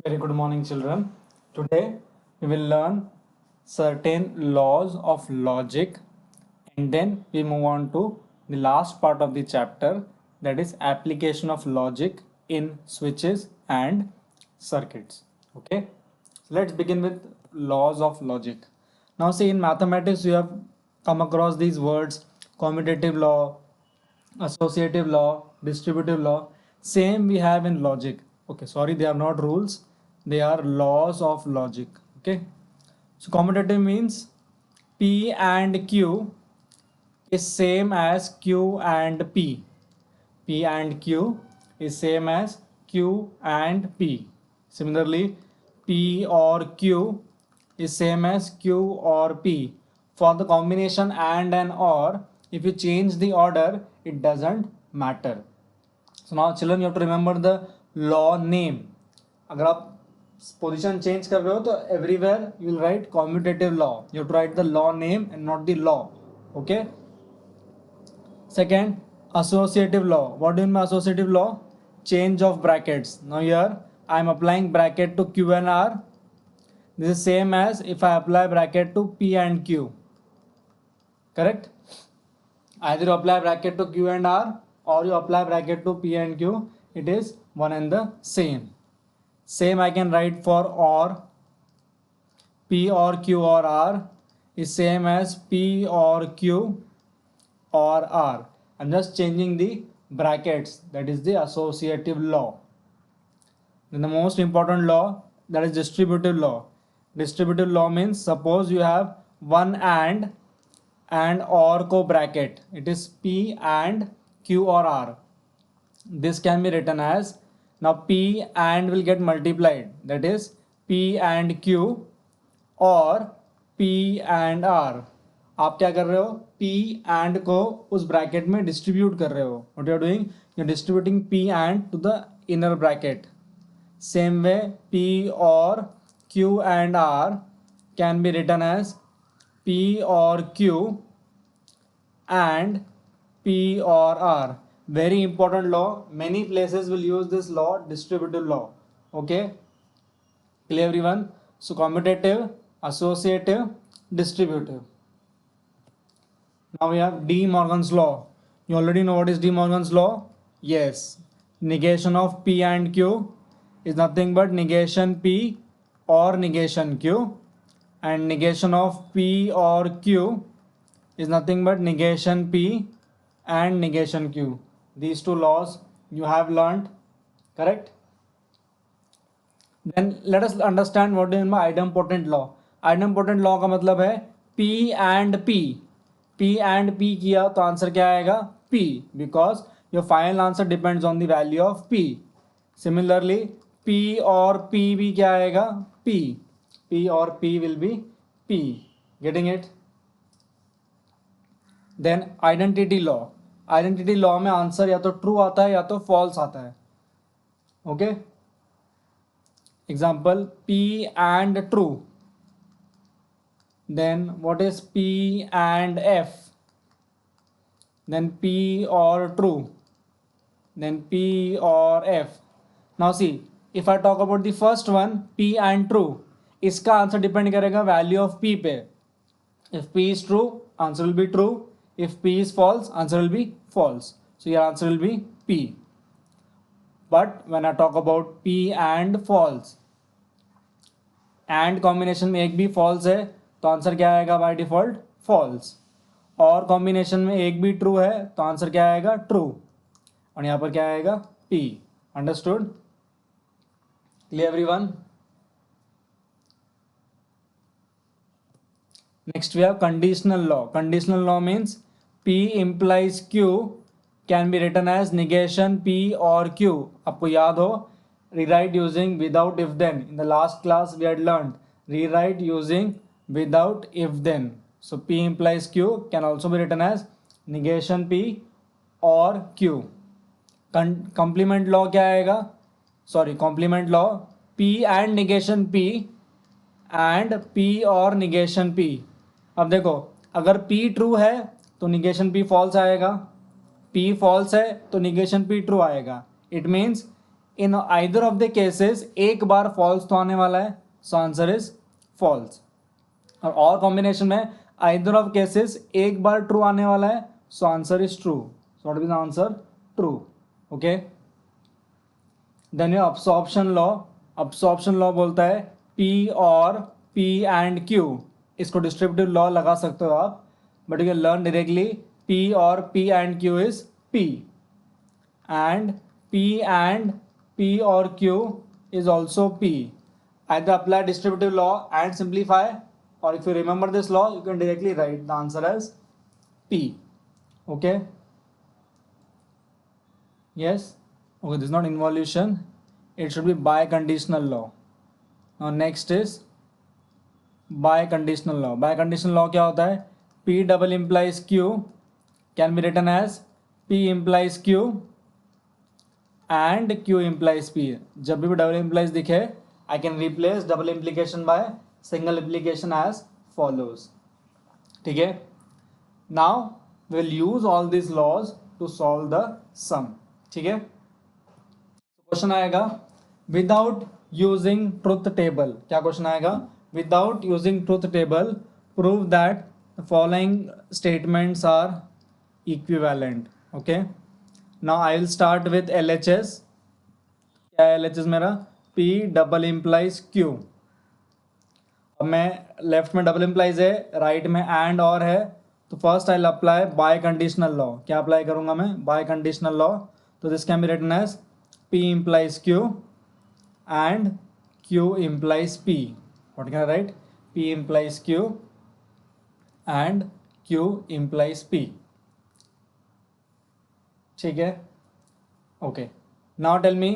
Very good morning, children. Today we will learn certain laws of logic and then we move on to the last part of the chapter, that is application of logic in switches and circuits. Okay, so let's begin with laws of logic. Now, see, in mathematics, you have come across these words: commutative law, associative law, distributive law. Same we have in logic. Okay, sorry, they are not rules, they are laws of logic. Okay, so commutative means P and Q is same as Q and P. P and Q is same as Q and P. Similarly, P or Q is same as Q or P. For the combination and or, if you change the order, it doesn't matter. So now children, you have to remember the law name. अगर आप position change कर रहे हो तो everywhere you will write commutative law. You have to write the law name and not the law. Okay. Second, associative law. What do you mean by associative law? Change of brackets. Now here I am applying bracket to Q and R. This is same as if I apply bracket to P and Q. Correct? Either you apply bracket to Q and R or you apply bracket to P and Q. It is one and the same. Same I can write for or. P or Q or R is same as P or Q or R. I'm just changing the brackets. That is the associative law. Then the most important law, that is distributive law. Distributive law means suppose you have one and or co bracket. It is P and Q or R. This can be written as, now P and will get multiplied. That is P and Q or P and R. आप क्या कर रहे हो? P and को उस bracket में distribute कर रहे हो. What you are doing? You are distributing P and to the inner bracket. Same way, P or Q and R can be written as P or Q and P or R. Very important law. Many places will use this law, distributive law. Okay, clear everyone? So commutative, associative, distributive. Now we have De Morgan's law. You already know what is De Morgan's law? Yes. Negation of P and Q is nothing but negation P or negation Q, and negation of P or Q is nothing but negation P and negation Q. These two laws you have learned, correct? Then let us understand what is my idempotent law. Idempotent law का मतलब है P and P. P and P किया तो answer क्या आएगा? P, because your final answer depends on the value of P. Similarly, P और P भी क्या आएगा? P. P और P will be P. Getting it? Then identity law. Identity law में आंसर या तो ट्रू आता है या तो फॉल्स आता है. Okay? Example, P and true. Then what is P and F? Then P or true. Then P or F. Now see, if I talk about the first one, P and true, इसका answer depend करेगा value of P पे. If P is true, answer will be true. If P is false, answer will be false. So your answer will be P. But when I talk about P and false, and combination में एक भी false है तो answer क्या आएगा by default? False. और combination में एक भी ट्रू है तो आंसर क्या आएगा? ट्रू. और यहाँ पर क्या आएगा? P. Understood? Clear everyone? Next we have conditional law. Conditional law means P implies Q can be written as negation P or Q. आपको याद हो, rewrite using without if then. In the last class we had learned rewrite using without if then. So P implies Q can also be written as negation P or Q. Complement law क्या आएगा? Sorry, complement law, P and negation P and P और negation P. अब देखो, अगर P true है तो negation P false आएगा, P false है तो negation P ट्रू आएगा. It means in either of the cases एक बार फॉल्स तो आने वाला है, सो आंसर इज फॉल्स। और कॉम्बिनेशन में आइदर ऑफ केसेस एक बार ट्रू आने वाला है, so answer is true, so what is the answer, true. Okay, then absorption law, absorption law बोलता है पी और पी एंड क्यू, इसको डिस्ट्रीब्यूटिव लॉ लगा सकते हो आप, but you can learn directly P और P and Q is P, and P and P or Q is also P. Either apply distributive law and simplify, or if you remember this law, you can directly write the answer as P. Okay? Yes? Okay, this is not involution. It should be biconditional law. Now next is biconditional law. Biconditional law क्या होता है? P double implies Q can be written as P implies Q and Q implies P. जब भी double implies दिखे, I can replace double implication by single implication as follows. ठीक है? Now we will use all these laws to solve the sum. ठीक है? Question आएगा without using truth table. क्या question आएगा? Without using truth table, prove that the following statements are equivalent. Okay? Now I will start with LHS. क्या है LHS मेरा? P double implies Q. अब मैं लेफ्ट में डबल implies है, right में एंड और है, तो first I will apply bye conditional law. क्या अप्लाई करूंगा मैं? Bye conditional law. तो this can be written as P implies Q and Q implies P. What can I write? P implies Q and Q implies P. ठीक है? Okay, now tell me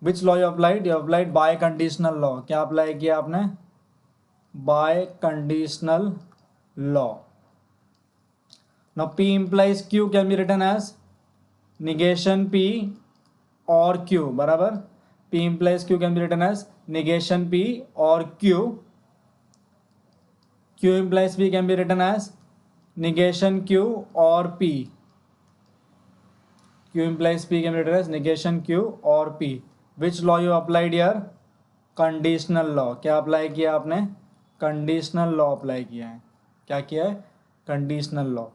which law you applied? You applied by conditional law. क्या apply किया आपने? By conditional law. Now P implies Q can be written as negation P or Q, बराबर। P implies Q can be written as negation P or Q. Q implies P can be written as negation Q or P. Q implies P can be written as negation Q or P. Which law you applied here? Conditional law. क्या apply किया आपने? Conditional law apply किया है। क्या किया है? Conditional law.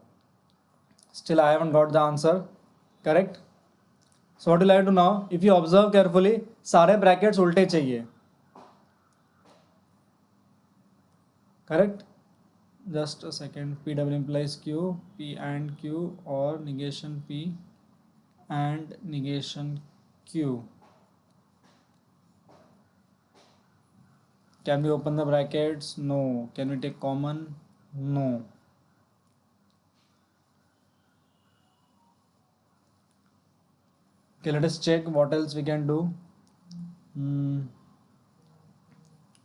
Still I haven't got the answer. Correct? So what will I do now? If you observe carefully, सारे brackets उल्टे चाहिए। Correct? Just a second. P double implies Q, P and Q और negation P and negation Q. Can we open the brackets? No. Can we take common? No. Okay, let us check what else we can do.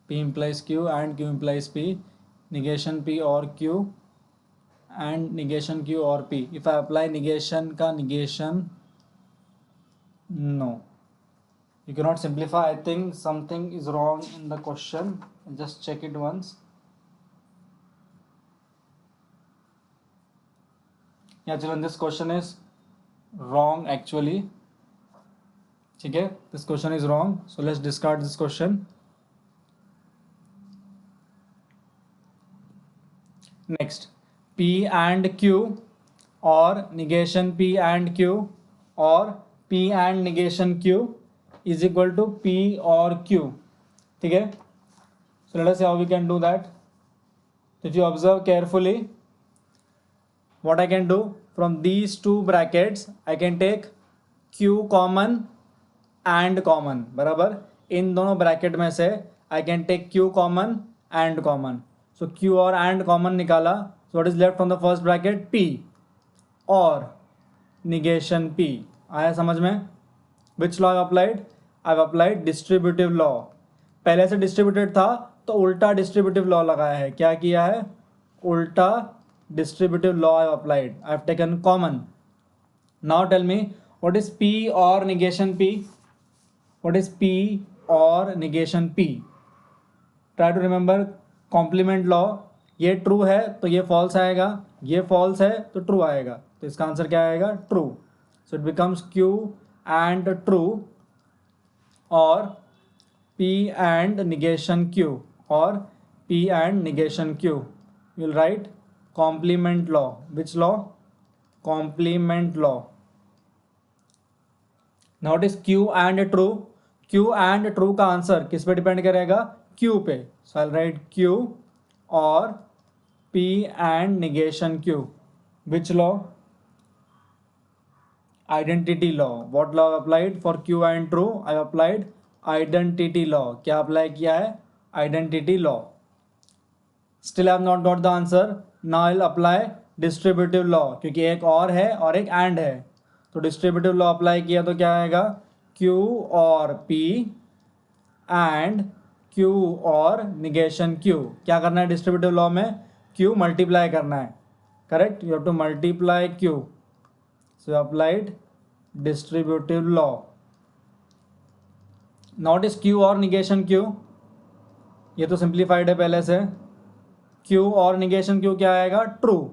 P implies Q and Q implies P. Negation P or Q and negation Q or P. If I apply negation का negation, no, you cannot simplify. I think something is wrong in the question. Just check it once. Yeah, children, this question is wrong actually. ठीक है, this question is wrong, so let's discard this question. Next, P and Q or negation P and Q or P and negation Q is equal to P or Q. ठीक है, so let us see how we can do that. If you observe carefully, what I can do, from these two brackets I can take Q common and common, बराबर। इन दोनों bracket में से I can take Q common and common. So Q और and common निकाला, so what is left from the first bracket? P और negation P. आया समझ में? Which law I applied? I've applied distributive law. पहले से distributed था तो उल्टा distributive law लगाया है। क्या किया है? उल्टा distributive law I've applied. I've taken common. Now tell me, what is P or negation P? What is P or negation P? Try to remember complement law. ये true है तो ये false आएगा, ये false है तो true आएगा, तो इसका आंसर क्या आएगा? True. So it becomes Q and true or P and negation Q, or P and negation Q. You'll write complement law. Which law? Complement law. Now it is Q and true. Q and true का answer किस पे depend करेगा? Q पे. So I'll write Q or P and negation Q. Which law? Identity law. What law applied for Q and true? I applied identity law. क्या apply किया है? Identity law. Still I have not got the answer. Now I'll apply distributive law, क्योंकि एक और है और एक and है. तो डिस्ट्रीब्यूटिव लॉ अप्लाई किया तो क्या आएगा? Q or P and Q और निगेशन Q. क्या करना है डिस्ट्रीब्यूटिव लॉ में? Q मल्टीप्लाई करना है. Correct? You have to multiply Q. So applied distributive law. Now it is Q और negation Q. ये तो सिंप्लीफाइड है पहले से. Q और negation Q क्या आएगा? True.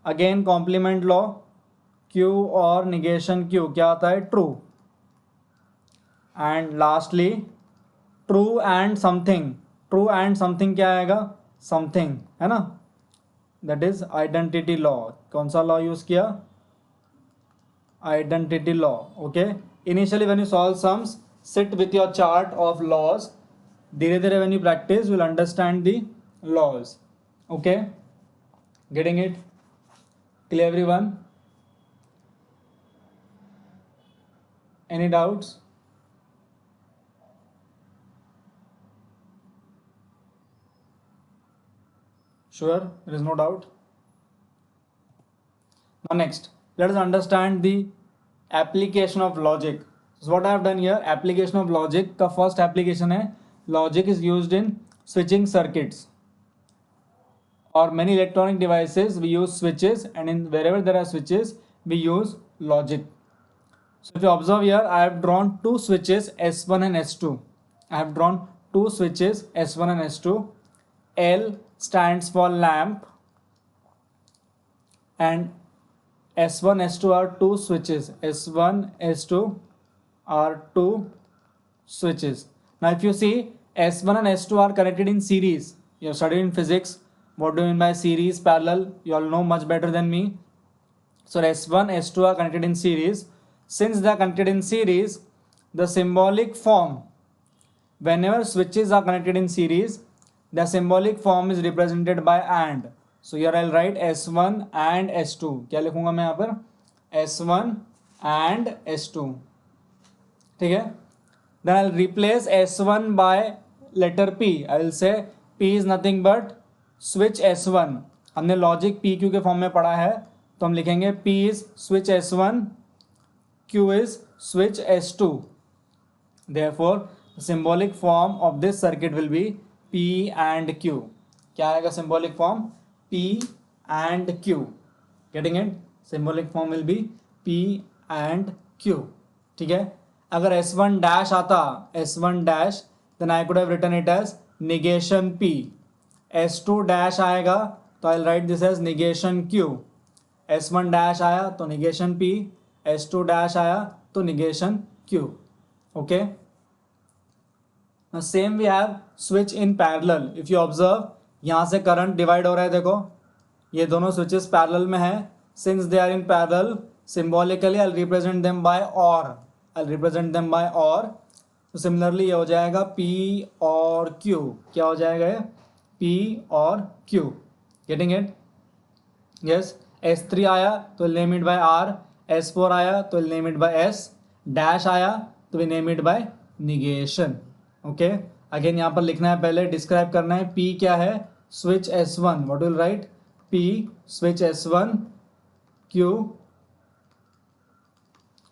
Again complement law. Q और negation Q क्या आता है? True. And lastly true and something. True and something क्या आएगा? Something, है ना? That is identity law. कौन सा law यूज किया? Identity law. Okay. Initially when you solve sums, sit with your chart of laws. धीरे धीरे when you practice, you will understand the laws. Okay. Getting it? Clear everyone? Any doubts? Sure, there is no doubt. Now next, let us understand the application of logic. So what I have done here, application of logic का first application है, logic is used in switching circuits. Or many electronic devices we use switches, and in wherever there are switches we use logic. So if you observe here, I have drawn two switches S1 and S2. I have drawn two switches S1 and S2. L stands for lamp and S1, S2 are two switches. S1, S2 are two switches. Now if you see, S1 and S2 are connected in series. You have studied in physics. What do you mean by series, parallel? You all know much better than me. So S1, S2 are connected in series. Since they are connected in series, the symbolic form, whenever switches are connected in series, the symbolic form is represented by AND. So here I'll write S1 and S2. क्या लिखूंगा मैं यहाँ पर? S1 and S2. ठीक है? Then I'll replace S1 by letter P. I will say P is nothing but switch S1. हमने logic PQ के form में पढ़ा है, तो हम लिखेंगे P is switch S1, Q is switch S2. Therefore, the symbolic form of this circuit will be P and Q. क्या आएगा symbolic form? P and Q. Getting it? Symbolic form will be P and Q. ठीक है? अगर S1 dash आता, S1 dash, then I could have written it as negation P. S2 dash आएगा, तो I'll write this as negation Q. S1 dash आया तो negation P, S2 dash आया तो negation Q. Okay? Now same we have switch in parallel. If you observe, यहाँ से current divide हो रहा है. देखो ये दोनों स्विचेस पैरेलल में है. Since they are in parallel, symbolically I represent them by or. तो सिमिलरली ये हो जाएगा P और Q. क्या हो जाएगा ये? P or Q. Getting it? Yes. S3 आया तो name it by R. S4 आया तो name it by S. Dash आया तो name it by negation. Okay. Again यहाँ पर लिखना है, पहले डिस्क्राइब करना है. P क्या है? Switch S1. What will write? P switch S1, Q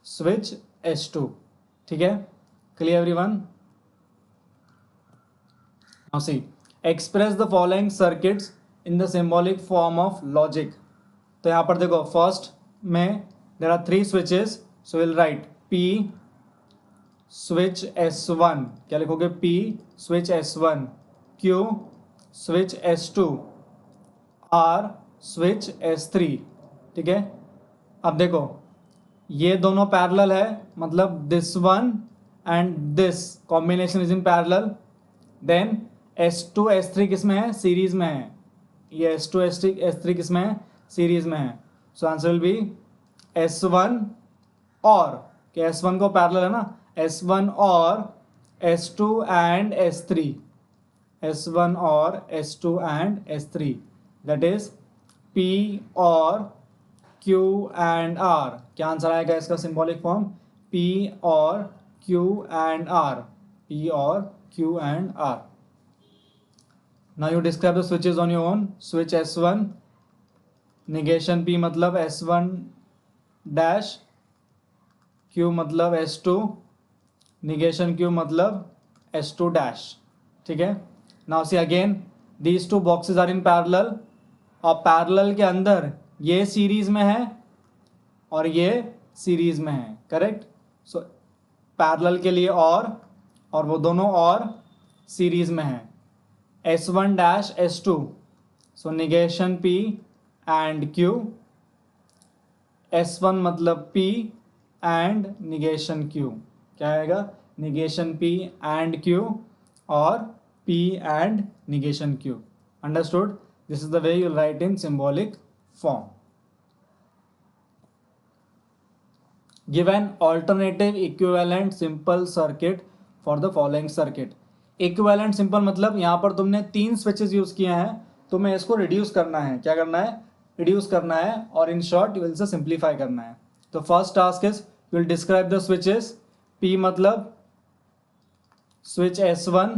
switch S2. ठीक है? Clear everyone? Now see, express the following circuits in the symbolic form of logic. तो यहाँ पर देखो, फर्स्ट में there are 3 switches, so will write P switch S1. क्या लिखोगे? P switch S1, Q switch S2, R switch S3. ठीक है? अब देखो ये दोनों पैरेलल है, मतलब this one and this combination is in parallel, then S2 S3 किस में है, सीरीज में है. ये S2 S3 किस में है, सीरीज में है. So answer will be S1 और, कि S1 को पैरेलल है ना, S1 और S2 एंड S3, S1 और S2 and S3, that is P or Q and R. क्या आंसर आएगा इसका symbolic form, P or Q and R, P or Q and R. Now you describe the switches on your own. Switch S1, negation P मतलब S1 dash, Q मतलब S2, negation Q मतलब S2 dash. ठीक है. Now see again, these two boxes are in parallel. और parallel के अंदर ये series में है और ये सीरीज में है, करेक्ट. सो पैरेलल के लिए और वो दोनों और सीरीज में है. S1 dash S2, so negation P and Q, S1 मतलब P and negation Q. क्या आएगा, negation P and Q or P and negation Q. Understood? This is the way you'll write in symbolic form. Give an alternative equivalent simple circuit for the following circuit. Equivalent simple मतलब यहाँ पर तुमने 3 switches use किए हैं, तुम्हें इसको reduce करना है. क्या करना है, रिड्यूस करना है, और in short you will say simplify करना है. तो first task is you will describe the switches. P मतलब स्विच S1,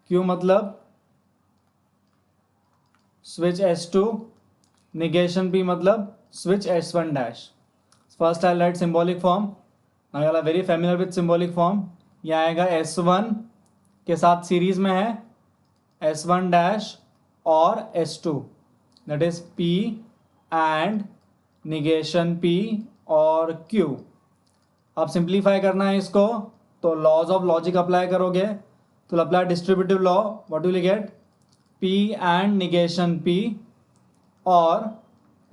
Q मतलब स्विच S2, negation P मतलब switch S1 dash. First I'll write symbolic form. Now you are very familiar with symbolic form. ये आएगा S1 के साथ series में है S1 dash और S2, that is P and negation P or Q. अब simplify करना है इसको, तो लॉज ऑफ लॉजिक अप्लाई करोगे. तो apply distributive law, what will you get, P and negation P और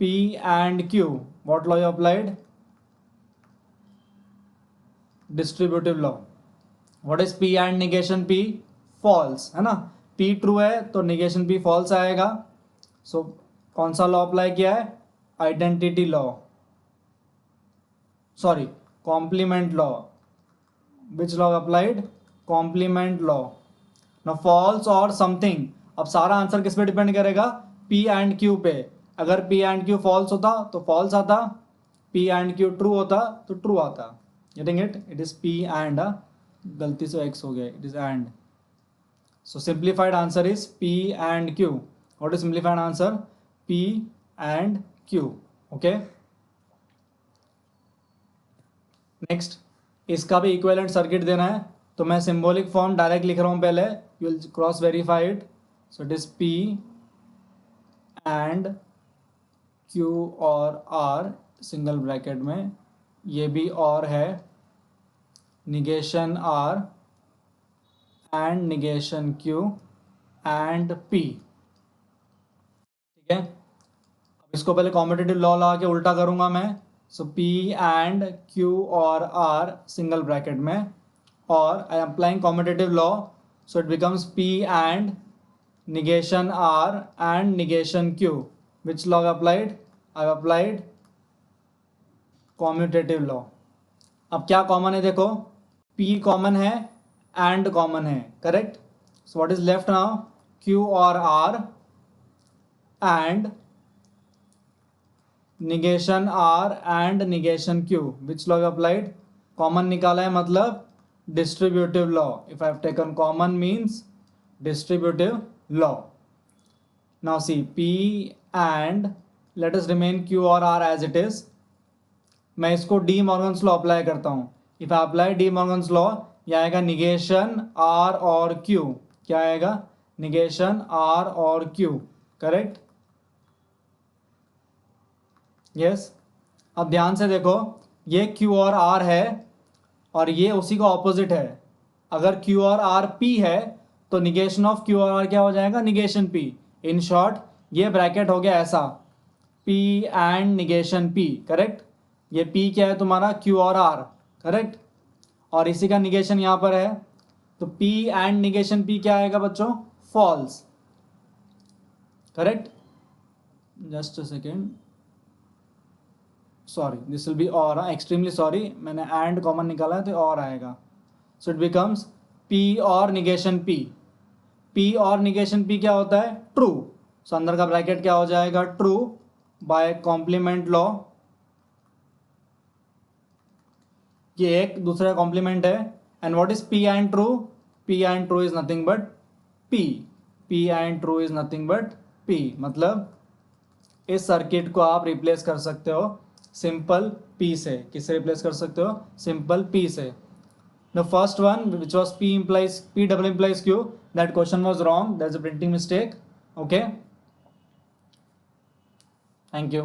P and Q. What law you applied, distributive law. What is P and negation P, false है ना. P true है तो negation P false आएगा. सो कौन सा law apply किया है, identity law, sorry complement law. Which law applied, complement law. ना फॉल्स और समथिंग. अब सारा आंसर किस पे डिपेंड करेगा, P and Q पे. अगर P and Q फॉल्स होता तो फॉल्स आता, P and Q ट्रू होता तो ट्रू आता. Getting it, it is P and, गलती से X हो गया, it is and. So simplified answer is P and Q. What is simplified answer, P and Q. Okay. Next, इसका भी equivalent circuit देना है, तो मैं सिंबॉलिक फॉर्म डायरेक्ट लिख रहा हूँ पहले, you will cross verify it. So it is P and Q और R सिंगल ब्रैकेट में, ये भी और है, negation R and negation Q and P. ठीक है. अब इसको पहले कॉम्पिटिटिव लॉ लगा के उल्टा करूंगा मैं. सो P and Q और R सिंगल ब्रैकेट में, और I am applying competitive law. So it becomes P and negation R and negation Q. Which law applied? I have applied commutative law. अब क्या कॉमन है देखो, P कॉमन है and common है, correct. So what is left now, Q और R and negation R and negation Q. Which law applied? Common निकाला है मतलब distributive law. If I have taken common means distributive law. Now see, P and let us remain Q or R as it is. मैं इसको D Morgan's law apply करता हूँ. If I apply D Morgan's law, ये आएगा negation R और Q. क्या आएगा, negation R और Q, करेक्ट. यस. अब ध्यान से देखो, ये Q और R है और ये उसी का ऑपोजिट है. अगर Q और R P है तो निगेशन ऑफ Q और R क्या हो जाएगा, निगेशन P. इन शॉर्ट ये ब्रैकेट हो गया ऐसा, P and negation P, correct. ये P क्या है तुम्हारा, Q और R, करेक्ट. और इसी का निगेशन यहाँ पर है, तो P एंड निगेशन P क्या आएगा बच्चों? False. Correct? Just a second, sorry, this will be or, extremely sorry, मैंने एंड कॉमन निकाला है तो और आएगा. So it becomes P or negation P. P or negation P क्या होता है? ट्रू. सो अंदर का ब्रैकेट क्या हो जाएगा? True by complement law. ये एक दूसरा कॉम्प्लीमेंट है. And what is P and true? P and true is nothing but P. P and true is nothing but P. मतलब इस सर्किट को आप रिप्लेस कर सकते हो सिंपल P से. किससे रिप्लेस कर सकते हो? सिंपल P से. The first one, which was P double implies Q, that question was wrong. There's a printing mistake. Okay. Thank you.